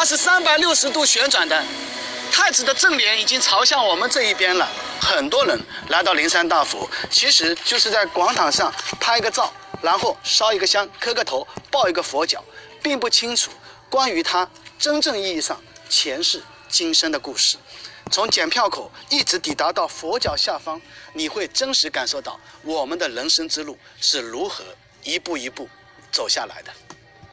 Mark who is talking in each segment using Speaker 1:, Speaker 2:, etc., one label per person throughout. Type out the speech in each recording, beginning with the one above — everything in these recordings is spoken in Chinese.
Speaker 1: 它是360度旋转的，太子的正脸已经朝向我们这一边了。很多人来到灵山大佛，其实就是在广场上拍个照，然后烧一个香，磕个头，抱一个佛脚，并不清楚关于他真正意义上前世今生的故事。从检票口一直抵达到佛脚下方，你会真实感受到我们的人生之路是如何一步一步走下来的。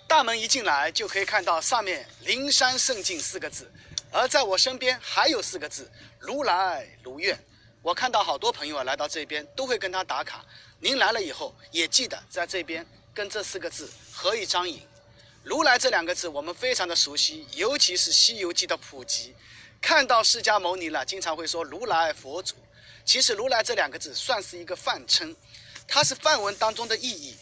Speaker 1: 大门一进来就可以看到上面灵山圣境4个字，而在我身边还有4个字，如来如愿。我看到好多朋友来到这边都会跟他打卡，您来了以后也记得在这边跟这4个字合一张影。如来这2个字我们非常的熟悉，尤其是《西游记》的普及，看到释迦牟尼了经常会说如来佛祖。其实如来这2个字算是一个泛称，它是梵文当中的意义，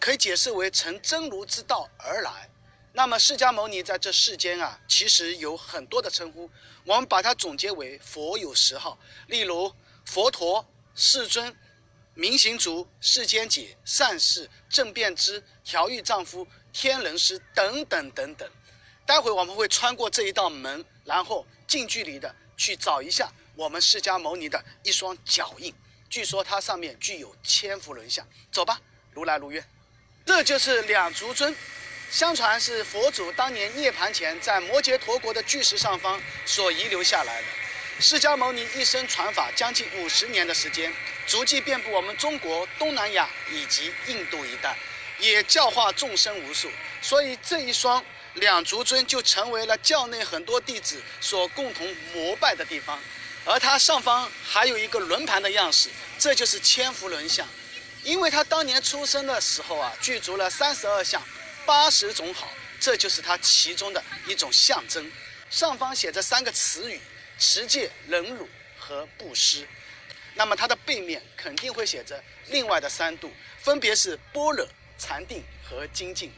Speaker 1: 可以解释为乘真如之道而来。那么释迦牟尼在这世间啊，其实有很多的称呼，我们把它总结为佛有10号，例如佛陀、世尊、明行足、世间解、善事、正遍知、调御丈夫、天人师等等等等。待会我们会穿过这一道门，然后近距离的去找一下我们释迦牟尼的一双脚印，据说它上面具有千佛轮像。走吧，如来如愿。这就是两足尊，相传是佛祖当年涅槃前在摩羯陀国的巨石上方所遗留下来的。释迦牟尼一生传法将近50年的时间，足迹遍布我们中国、东南亚以及印度一带，也教化众生无数。所以这一双两足尊就成为了教内很多弟子所共同膜拜的地方。而它上方还有一个轮盘的样式，这就是千佛轮像。因为他当年出生的时候啊，具足了32相、80种好，这就是他其中的一种象征。上方写着3个词语：持戒、忍辱和布施。那么它的背面肯定会写着另外的3度，分别是般若、禅定和精进。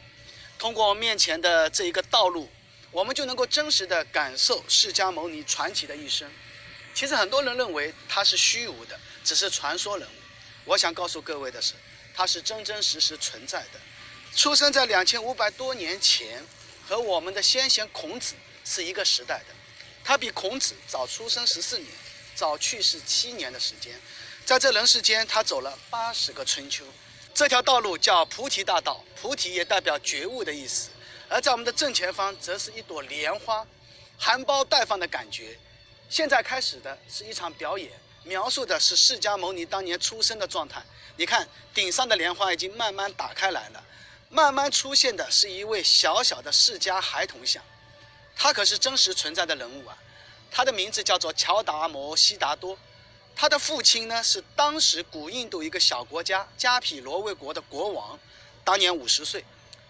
Speaker 1: 通过面前的这一个道路，我们就能够真实的感受释迦牟尼传奇的一生。其实很多人认为他是虚无的，只是传说人物。我想告诉各位的是，他是真真实实存在的。出生在2500多年前，和我们的先贤孔子是一个时代的。他比孔子早出生14年，早去世7年的时间。在这人世间，他走了80个春秋。这条道路叫菩提大道，菩提也代表觉悟的意思。而在我们的正前方，则是一朵莲花，含苞待放的感觉。现在开始的是一场表演，描述的是释迦牟尼当年出生的状态。你看，顶上的莲花已经慢慢打开来了，慢慢出现的是一位小小的释迦孩童像。他可是真实存在的人物啊！他的名字叫做乔达摩悉达多。他的父亲呢，是当时古印度一个小国家迦毗罗卫国的国王，当年50岁。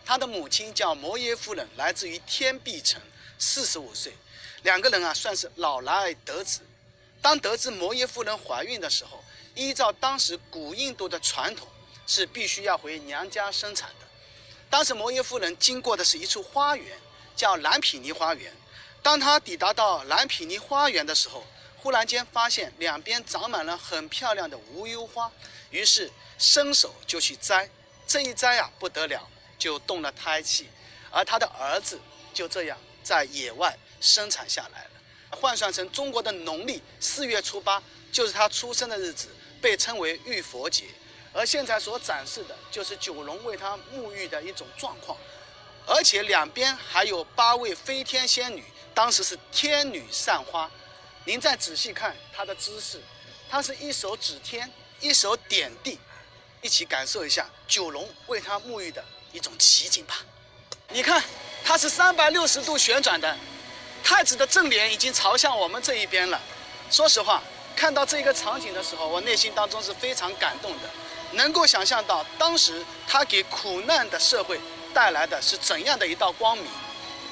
Speaker 1: 他的母亲叫摩耶夫人，来自于天臂城，45岁。2个人啊，算是老来得子。当得知摩耶夫人怀孕的时候，依照当时古印度的传统，是必须要回娘家生产的。当时摩耶夫人经过的是一处花园，叫蓝毗尼花园。当她抵达到蓝毗尼花园的时候，忽然间发现两边长满了很漂亮的无忧花，于是伸手就去摘。这一摘啊，不得了，就动了胎气，而他的儿子就这样在野外生产下来了。换算成中国的农历4月初8，就是他出生的日子，被称为浴佛节。而现在所展示的就是九龙为他沐浴的一种状况，而且两边还有8位飞天仙女，当时是天女散花。您再仔细看她的姿势，她是一手指天，一手点地，一起感受一下九龙为她沐浴的一种奇景吧。你看，它是360度旋转的，太子的正脸已经朝向我们这一边了。说实话，看到这个场景的时候，我内心当中是非常感动的，能够想象到当时他给苦难的社会带来的是怎样的一道光明。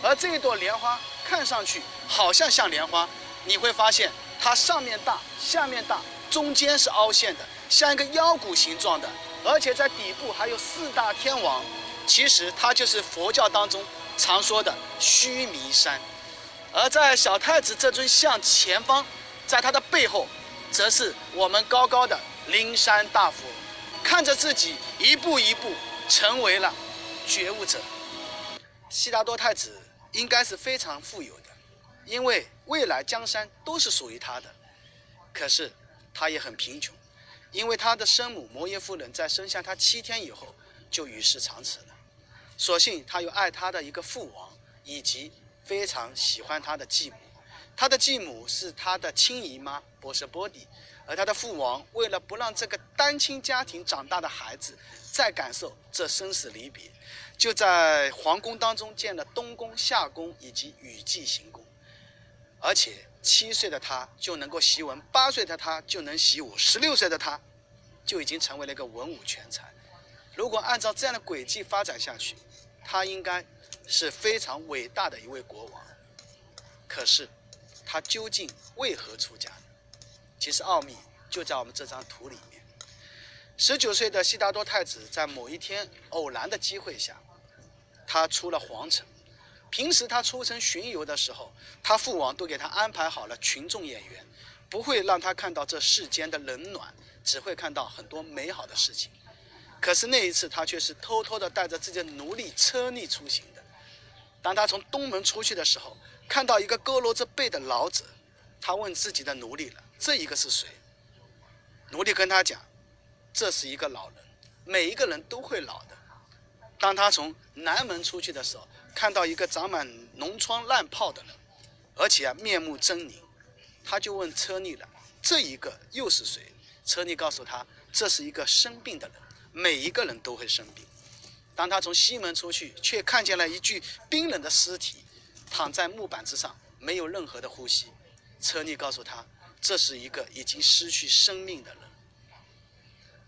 Speaker 1: 而这一朵莲花看上去好像像莲花，你会发现它上面大，下面大，中间是凹陷的，像一个腰鼓形状的，而且在底部还有4大天王。其实它就是佛教当中常说的须弥山。而在小太子这尊像前方，在他的背后，则是我们高高的灵山大佛，看着自己一步一步成为了觉悟者。悉达多太子应该是非常富有的，因为未来江山都是属于他的。可是他也很贫穷，因为他的生母摩耶夫人在生下他7天以后就与世长辞了。所幸他有爱他的一个父王，以及非常喜欢他的继母。他的继母是他的亲姨妈波舍波底，而他的父王为了不让这个单亲家庭长大的孩子再感受这生死离别，就在皇宫当中建了东宫、夏宫以及雨季行宫。而且7岁的他就能够习文，8岁的他就能习武，16岁的他就已经成为了一个文武全才。如果按照这样的轨迹发展下去，他应该是非常伟大的一位国王。可是他究竟为何出家呢？其实奥秘就在我们这张图里面。19岁的悉达多太子在某一天偶然的机会下，他出了皇城。平时他出城巡游的时候，他父王都给他安排好了群众演员，不会让他看到这世间的冷暖，只会看到很多美好的事情。可是那一次他却是偷偷的带着自己的奴隶车匿出行的。当他从东门出去的时候，看到一个佝偻着背的老者，他问自己的奴隶了，这一个是谁？奴隶跟他讲，这是一个老人，每一个人都会老的。当他从南门出去的时候，看到一个长满脓疮烂泡的人，而且面目狰狞，他就问车匿了，这一个又是谁？车匿告诉他，这是一个生病的人，每一个人都会生病。当他从西门出去，却看见了一具冰冷的尸体躺在木板之上，没有任何的呼吸。车匿告诉他，这是一个已经失去生命的人。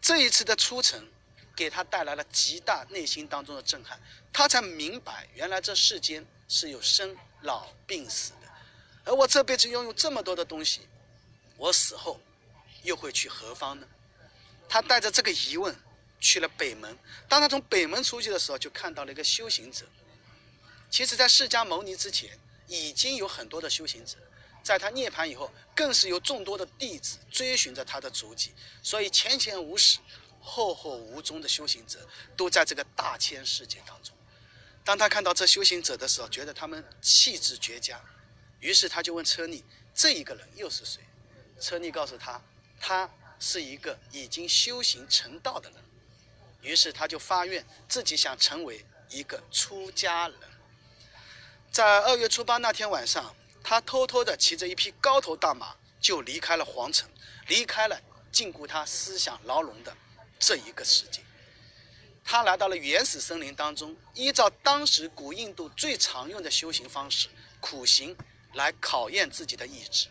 Speaker 1: 这一次的出城给他带来了极大内心当中的震撼，他才明白原来这世间是有生老病死的，而我这辈子拥有这么多的东西，我死后又会去何方呢？他带着这个疑问去了北门。当他从北门出去的时候，就看到了一个修行者。其实在释迦牟尼之前已经有很多的修行者，在他涅槃以后更是有众多的弟子追寻着他的足迹，所以前前无始后后无终的修行者都在这个大千世界当中。当他看到这修行者的时候，觉得他们气质绝佳，于是他就问车匿，这一个人又是谁？车匿告诉他，他是一个已经修行成道的人。于是他就发愿自己想成为一个出家人。在2月初8那天晚上，他偷偷地骑着一匹高头大马就离开了皇城，离开了禁锢他思想牢笼的这一个世界。他来到了原始森林当中，依照当时古印度最常用的修行方式苦行来考验自己的意志。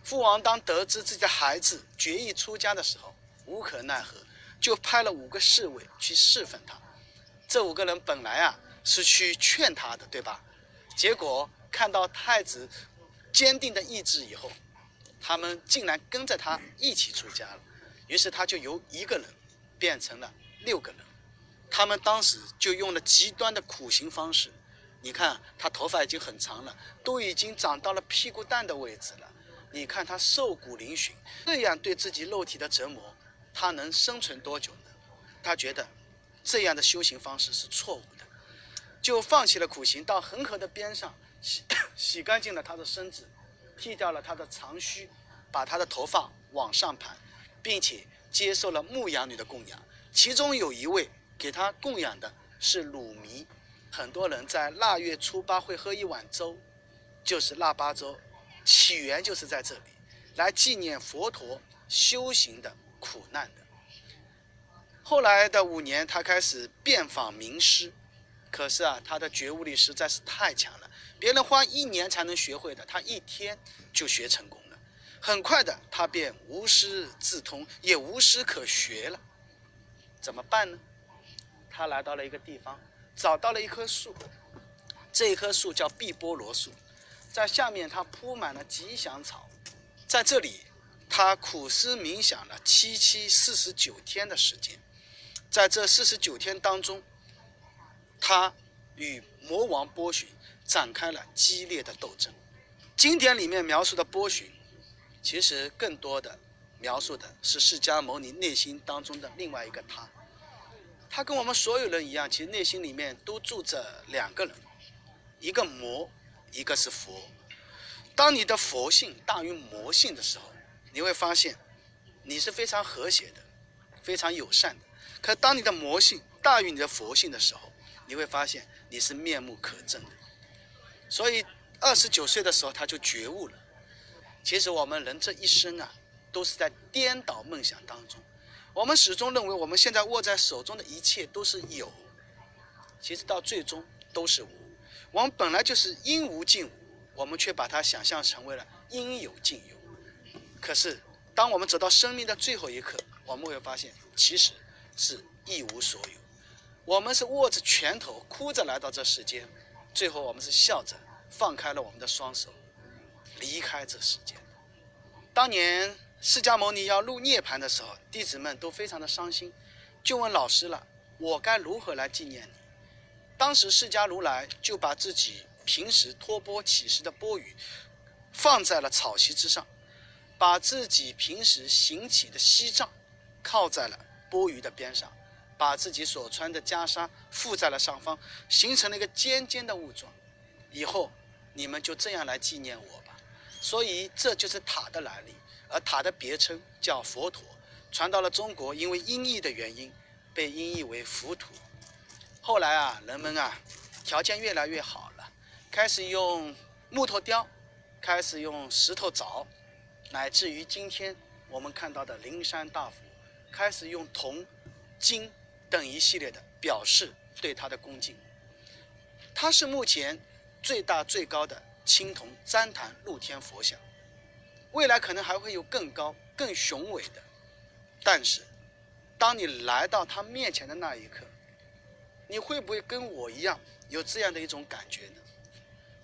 Speaker 1: 父王当得知自己的孩子决意出家的时候，无可奈何，就派了5个侍卫去侍奉他。这5个人本来是去劝他的，对吧？结果看到太子坚定的意志以后，他们竟然跟着他一起出家了。于是他就由1个人变成了6个人。他们当时就用了极端的苦行方式。你看他头发已经很长了，都已经长到了屁股蛋的位置了。你看他瘦骨嶙峋，这样对自己肉体的折磨，他能生存多久呢？他觉得这样的修行方式是错误的，就放弃了苦行，到恒河的边上洗干净了他的身子，剃掉了他的长须，把他的头发往上盘，并且接受了牧羊女的供养。其中有一位给他供养的是乳糜。很多人在腊月初8会喝一碗粥，就是腊八粥，起源就是在这里，来纪念佛陀修行的苦难的。后来的5年，他开始遍访名师，可是他的觉悟力实在是太强了，别人花1年才能学会的，他1天就学成功了。很快的，他便无师自通，也无师可学了。怎么办呢？他来到了一个地方，找到了一棵树，这一棵树叫碧波罗树，在下面他铺满了吉祥草。在这里他苦思冥想了49天的时间。在这49天当中，他与魔王波旬展开了激烈的斗争。经典里面描述的波旬，其实更多的描述的是释迦牟尼内心当中的另外一个他。他跟我们所有人一样，其实内心里面都住着2个人，一个魔，一个是佛。当你的佛性大于魔性的时候，你会发现你是非常和谐的，非常友善的。可当你的魔性大于你的佛性的时候，你会发现你是面目可憎的。所以29岁的时候他就觉悟了。其实我们人这一生啊，都是在颠倒梦想当中。我们始终认为我们现在握在手中的一切都是有，其实到最终都是无。我们本来就是应无尽无，我们却把它想象成为了应有尽有。可是当我们走到生命的最后一刻，我们会发现其实是一无所有。我们是握着拳头哭着来到这世间，最后我们是笑着放开了我们的双手离开这世间。当年释迦牟尼要入涅盘的时候，弟子们都非常的伤心，就问老师了，我该如何来纪念你？当时释迦如来就把自己平时托钵乞食的钵盂放在了草席之上，把自己平时行起的锡杖靠在了钵盂的边上，把自己所穿的袈裟附在了上方，形成了一个尖尖的物状。以后你们就这样来纪念我吧。所以这就是塔的来历，而塔的别称叫佛陀，传到了中国，因为音译的原因被音译为浮屠。后来啊，人们啊条件越来越好了，开始用木头雕，开始用石头凿，乃至于今天我们看到的灵山大佛，开始用铜、金等一系列的表示对它的恭敬。它是目前最大最高的青铜旃檀露天佛像，未来可能还会有更高更雄伟的。但是当你来到它面前的那一刻，你会不会跟我一样有这样的一种感觉呢？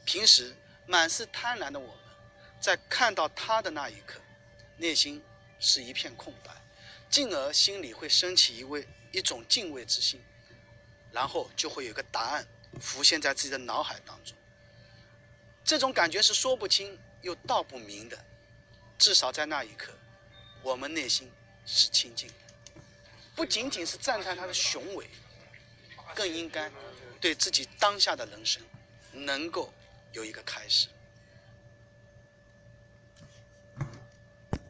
Speaker 1: 平时满是贪婪的我们，在看到它的那一刻，内心是一片空白，进而心里会升起一种敬畏之心，然后就会有个答案浮现在自己的脑海当中。这种感觉是说不清又道不明的，至少在那一刻，我们内心是清净的，不仅仅是赞叹它的雄伟，更应该对自己当下的人生能够有一个开始。